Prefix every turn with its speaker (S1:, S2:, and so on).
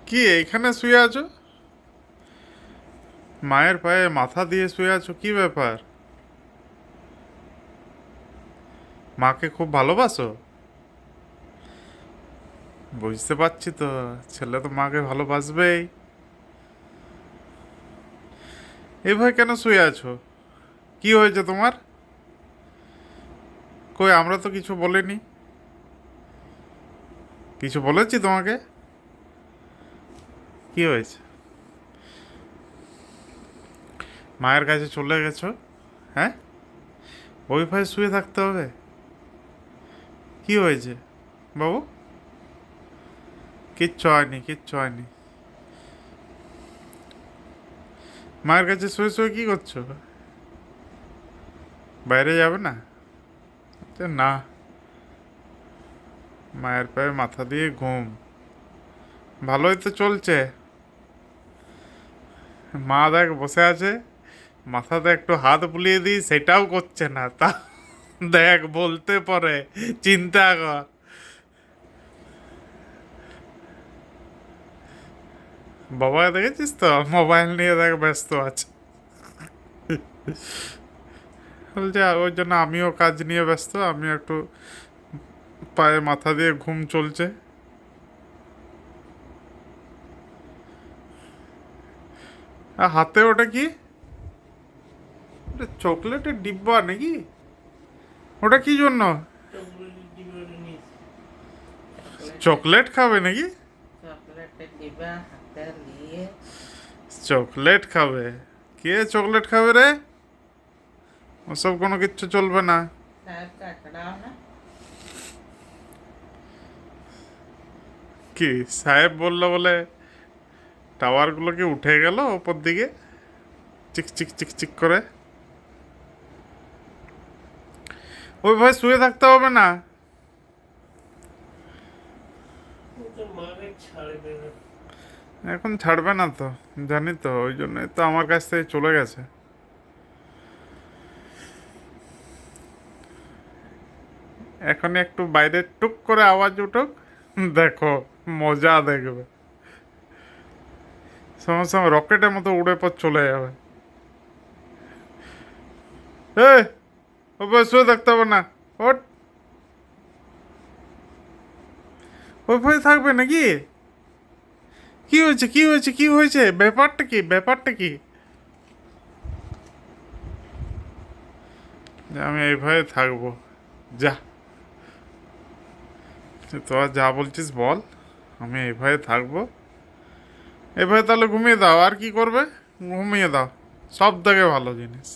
S1: কি এখানে শুয়ে আছো? মায়ের পায়ে মাথা দিয়ে শুয়ে আছো, কি ব্যাপার? মাকে খুব ভালোবাসো? বুঝতে পারছি তো। ছেলে তো মাকে ভালোবাসবেই। এভাবে কেন শুয়ে আছো? কি হয়েছে তোমার? কই, আমরা তো কিছু বলিনি। কিছু বলেছি তোমাকে? কি হয়েছে? মায়ের কাছে চলে গেছো? হ্যাঁ? ওই ভয়ে শুয়ে থাকতে হবে? কি হয়েছে বাবু? কিচ্ছু হয়নি, কিচ্ছু হয়নি। মায়ের কাছে শুয়ে শুয়ে কি করছো? বাইরে যাবে না? না, মায়ের পায়ে মাথা দিয়ে ঘুম। ভালোই তো চলছে। মা দেখ বসে আছে, মাথাতে একটু হাত বুলিয়ে দিই, সেটাও করছে না। তা দেখ, বলতে পারে, চিন্তা কর। বাবা দেখেছিস তো, মোবাইল নিয়ে দেখ ব্যস্ত আছে। বলছে ওই জন্য আমিও কাজ নিয়ে ব্যস্ত, আমি একটু পায়ে মাথা দিয়ে ঘুম চলছে। আর হাতে ওটা কি? ওটা চকলেটের ডিব্বা নাকি? ওটা কি জন্য?
S2: চকলেটের ডিব্বা নিয়েছি।
S1: চকলেট খাবে নাকি?
S2: চকলেটের ডিব্বা হাতে নিয়ে
S1: চকলেট খাবে? কে চকলেট খাবে রে? ওসব কোনো কিচ্ছু চলবে না।
S2: সাহেবকে আঁকড়াও না।
S1: কি সাহেব বললো বলে টাওয়ারগুলো কি উঠে গেল ওপর দিকে, চিক চিক চিক চিক করে? ওই ভয় শুয়ে থাকতে হবে না।
S2: ও তো মাকে ছাড়বে না।
S1: এখন ছাড়বে না তো, জানি তো, ওই জন্যই তো আমার কাছ থেকে চলে গেছে। এখন একটু বাইরে টুক করে আওয়াজ উঠুক, দেখো, মজা দেখবে। সঙ্গে সঙ্গে রকেটের মতো উড়ে পর চলে যাবে। এই, ওই শুয়ে থাকতে হবে না। ওট, ওই ভয় থাকবে নাকি? কি হয়েছে, কি হয়েছে, কি হয়েছে? ব্যাপারটা কি, ব্যাপারটা কি? যে আমি এই ভয়ে থাকবো? যা, তোরা যা বলছিস বল, আমি এই ভয়ে থাকবো। এই ভয়ে তাহলে ঘুমিয়ে দাও, আর কি করবে? ঘুমিয়ে দাও, সব থেকে ভালো জিনিস।